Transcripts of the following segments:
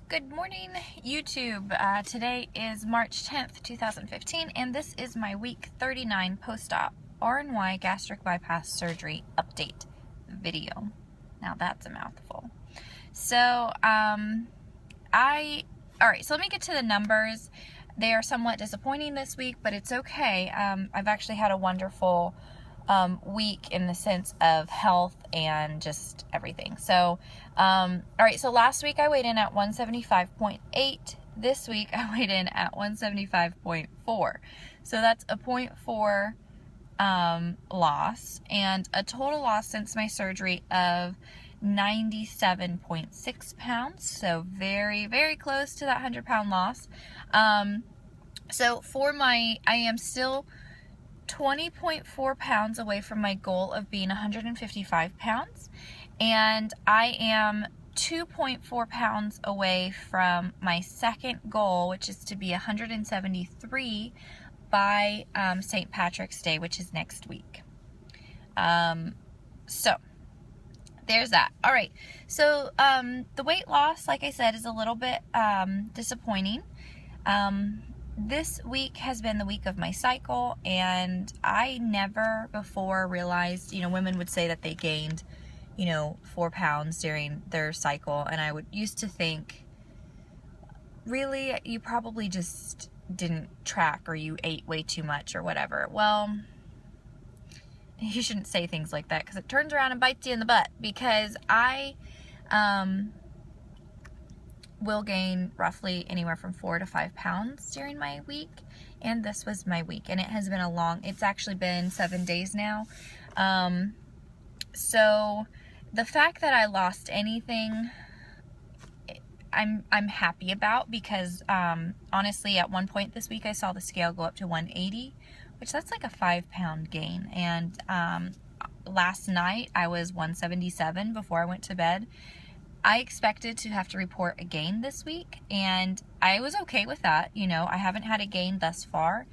Good morning, YouTube. Today is March 10th, 2015, and this is my week 39 post-op RNY gastric bypass surgery update video. Now that's a mouthful. So, so let me get to the numbers. They are somewhat disappointing this week, but it's okay. I've actually had a wonderful week in the sense of health and just everything. So, so last week I weighed in at 175.8. This week I weighed in at 175.4. So that's a 0.4 loss, and a total loss since my surgery of 97.6 pounds. So very, very close to that 100-pound loss. So I am still 20.4 pounds away from my goal of being 155 pounds, and I am 2.4 pounds away from my second goal, which is to be 173 by St. Patrick's Day, which is next week. So there's that. All right, so the weight loss, like I said, is a little bit disappointing. This week has been the week of my cycle, and I never before realized, women would say that they gained, 4 pounds during their cycle, and I used to think, really, you probably just didn't track, or you ate way too much, or whatever. Well, you shouldn't say things like that, because it turns around and bites you in the butt, because I will gain roughly anywhere from 4 to 5 pounds during my week, and this was my week, and it has been it's actually been 7 days now. So the fact that I lost anything, I'm happy about, because honestly, at one point this week I saw the scale go up to 180, which that's like a 5-pound gain, and last night I was 177 before I went to bed. I expected to have to report a gain this week, and I was okay with that. I haven't had a gain thus far.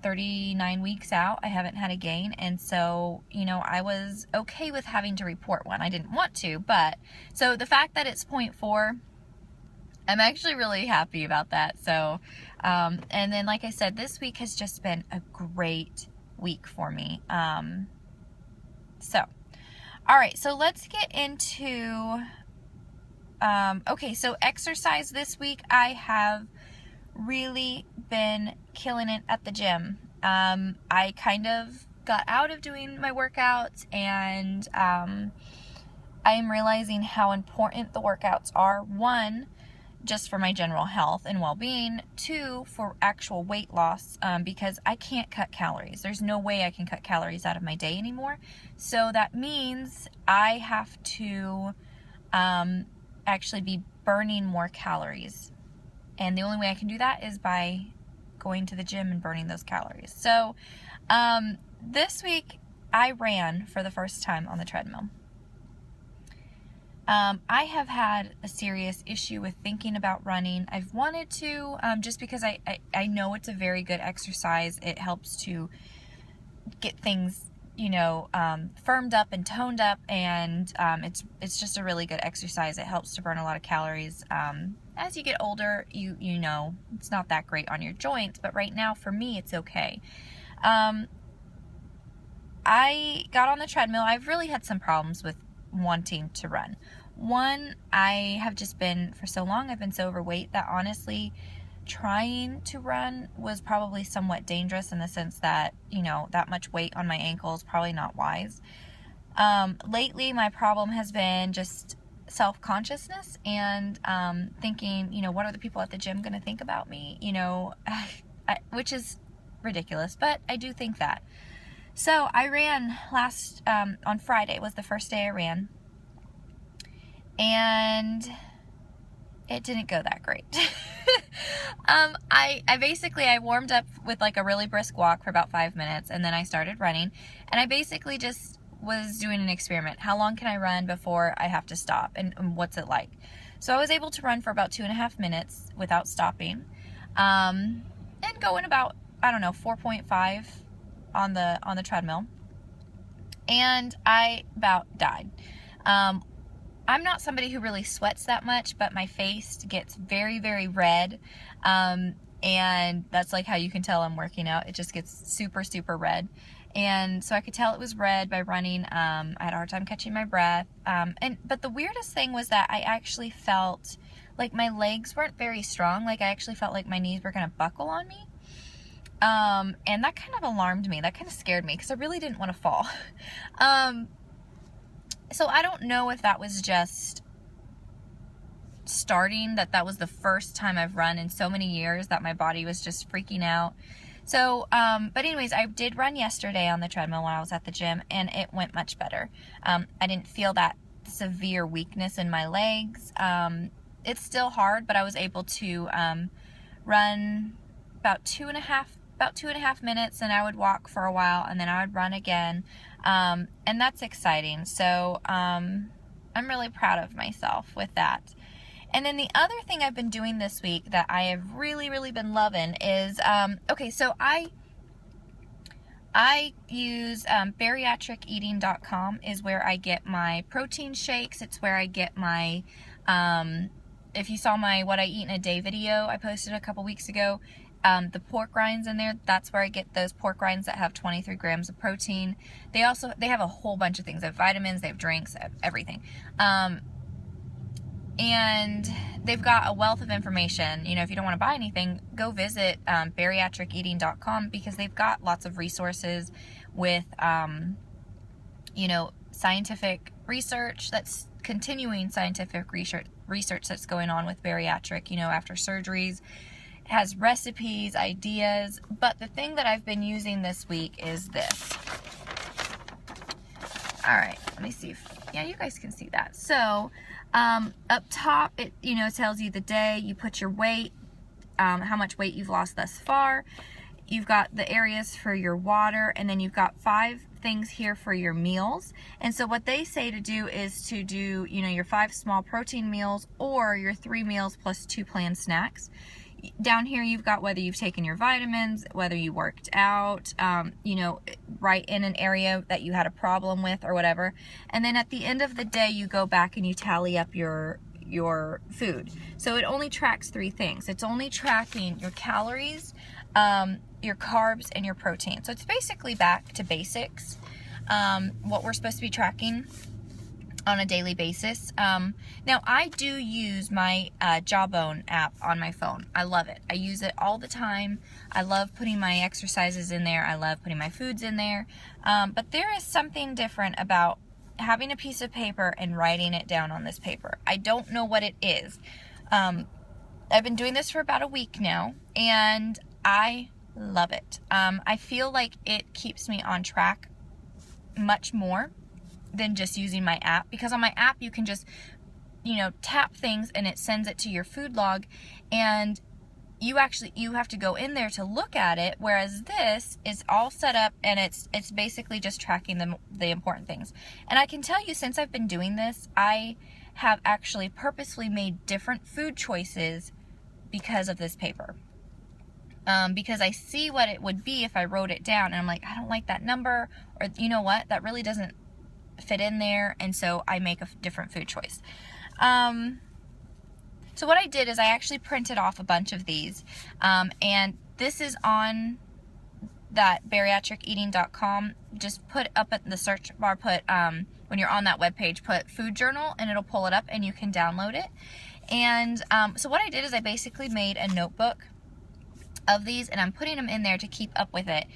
39 weeks out, I haven't had a gain, and so, I was okay with having to report one. I didn't want to, but, so the fact that it's 0.4, I'm actually really happy about that. So, and then, like I said, this week has just been a great week for me. Alright, so let's get into, so exercise this week. I have really been killing it at the gym. I kind of got out of doing my workouts, and I am realizing how important the workouts are. 1, just for my general health and well-being. 2, for actual weight loss, because I can't cut calories. There's no way I can cut calories out of my day anymore. So that means I have to actually be burning more calories. And the only way I can do that is by going to the gym and burning those calories. So this week I ran for the first time on the treadmill. I have had a serious issue with thinking about running. I've wanted to, just because I know it's a very good exercise. It helps to get things, firmed up and toned up, and it's just a really good exercise. It helps to burn a lot of calories. As you get older, you know, it's not that great on your joints, but right now for me, it's okay. I got on the treadmill. I've really had some problems with wanting to run. 1, I have just been, for so long, I've been so overweight that honestly, trying to run was probably somewhat dangerous, in the sense that, that much weight on my ankle is probably not wise. Lately, my problem has been just self-consciousness, and thinking, what are the people at the gym going to think about me, which is ridiculous, but I do think that. So I ran on Friday was the first day I ran, and it didn't go that great. I warmed up with like a really brisk walk for about 5 minutes, and then I started running, and I basically just was doing an experiment. How long can I run before I have to stop, and what's it like? So I was able to run for about 2.5 minutes without stopping, and going about, 4.5 on the treadmill, and I about died. I'm not somebody who really sweats that much, but my face gets very, very red. And that's like how you can tell I'm working out. It just gets super, super red. And so I could tell it was red by running. I had a hard time catching my breath. But the weirdest thing was that I actually felt like my legs weren't very strong. Like I actually felt like my knees were going to buckle on me. And that kind of alarmed me. That kind of scared me because I really didn't want to fall. So I don't know if that was just starting, that was the first time I've run in so many years that my body was just freaking out. So, but anyways, I did run yesterday on the treadmill while I was at the gym, and it went much better. I didn't feel that severe weakness in my legs. It's still hard, but I was able to run about two and a half minutes, and I would walk for a while, and then I would run again. And that's exciting. So I'm really proud of myself with that. And then the other thing I've been doing this week that I have really, really been loving is, okay, so I use bariatriceating.com is where I get my protein shakes. It's where I get my, if you saw my What I Eat in a Day video I posted a couple weeks ago, the pork rinds in there, that's where I get those pork rinds that have 23 grams of protein. They have a whole bunch of things. They have vitamins, they have drinks, everything. And they've got a wealth of information. You know, if you don't want to buy anything, go visit bariatriceating.com because they've got lots of resources with, you know, scientific research that's continuing scientific research that's going on with bariatric, you know, after surgeries. It has recipes, ideas, but the thing that I've been using this week is this. All right, let me see if, yeah, you guys can see that. So, up top, it, you know, tells you the day, you put your weight, how much weight you've lost thus far. You've got the areas for your water, and then you've got 5 things here for your meals. And so what they say to do is to do, you know, your 5 small protein meals or your 3 meals plus 2 planned snacks. Down here you've got whether you've taken your vitamins, whether you worked out, you know, right in an area that you had a problem with or whatever. And then at the end of the day you go back and you tally up your food. So it only tracks 3 things. It's only tracking your calories, your carbs, and your protein. So it's basically back to basics, what we're supposed to be tracking on a daily basis. Now I do use my Jawbone app on my phone. I love it. I use it all the time. I love putting my exercises in there. I love putting my foods in there. But there is something different about having a piece of paper and writing it down on this paper. I don't know what it is. I've been doing this for about a week now, and I love it. I feel like it keeps me on track much more than just using my app, because on my app you can just, you know, tap things and it sends it to your food log, and you have to go in there to look at it, whereas this is all set up and it's basically just tracking the important things. And I can tell you, since I've been doing this, I have actually purposefully made different food choices because of this paper. Because I see what it would be if I wrote it down and I'm like, I don't like that number, or you know what, that really doesn't fit in there, and so I make a different food choice. So what I did is I actually printed off a bunch of these, and this is on that bariatriceating.com. Just put up in the search bar, when you're on that webpage, put food journal, and it'll pull it up and you can download it. And so what I did is I basically made a notebook of these, and I'm putting them in there to keep up with it.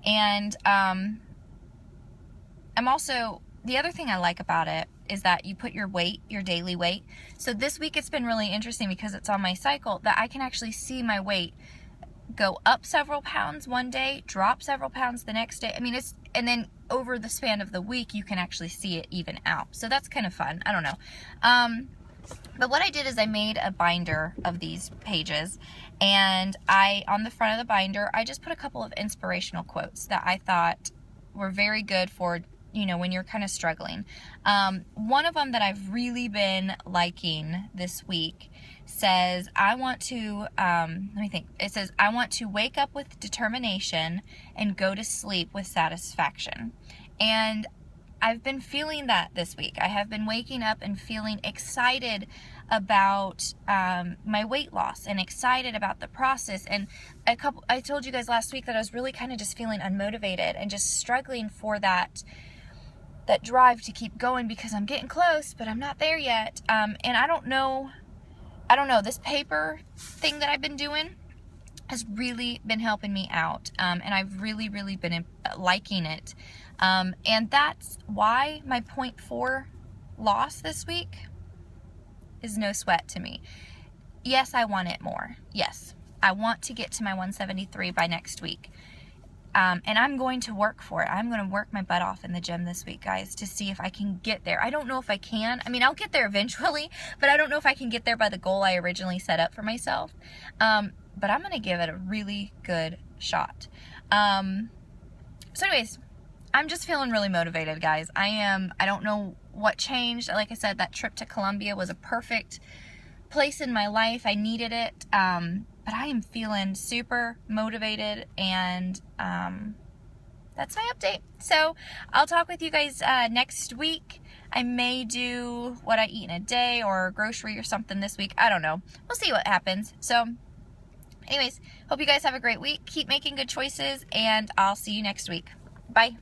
And I'm also, the other thing I like about it is that you put your weight, your daily weight. So this week it's been really interesting because it's on my cycle that I can actually see my weight go up several pounds one day, drop several pounds the next day. I mean, and then over the span of the week you can actually see it even out. So that's kind of fun. I don't know. But what I did is I made a binder of these pages, and on the front of the binder, I just put a couple of inspirational quotes that I thought were very good for, you know, when you're kind of struggling. One of them that I've really been liking this week says, I want to, let me think. It says, I want to wake up with determination and go to sleep with satisfaction. And I've been feeling that this week. I have been waking up and feeling excited about my weight loss and excited about the process. And I told you guys last week that I was really kind of just feeling unmotivated and just struggling for that drive to keep going because I'm getting close, but I'm not there yet. And I don't know, this paper thing that I've been doing has really been helping me out. And I've really been liking it. And that's why my 0.4 loss this week is no sweat to me. Yes, I want it more. Yes, I want to get to my 173 by next week. And I'm going to work for it. I'm going to work my butt off in the gym this week, guys, to see if I can get there. I don't know if I can. I mean, I'll get there eventually, but I don't know if I can get there by the goal I originally set up for myself. But I'm going to give it a really good shot. So anyways, I'm just feeling really motivated, guys. I don't know what changed. Like I said, that trip to Colombia was a perfect place in my life. I needed it. But I am feeling super motivated, and that's my update. So I'll talk with you guys next week. I may do what I eat in a day or grocery or something this week. I don't know. We'll see what happens. So anyways, hope you guys have a great week. Keep making good choices, and I'll see you next week. Bye.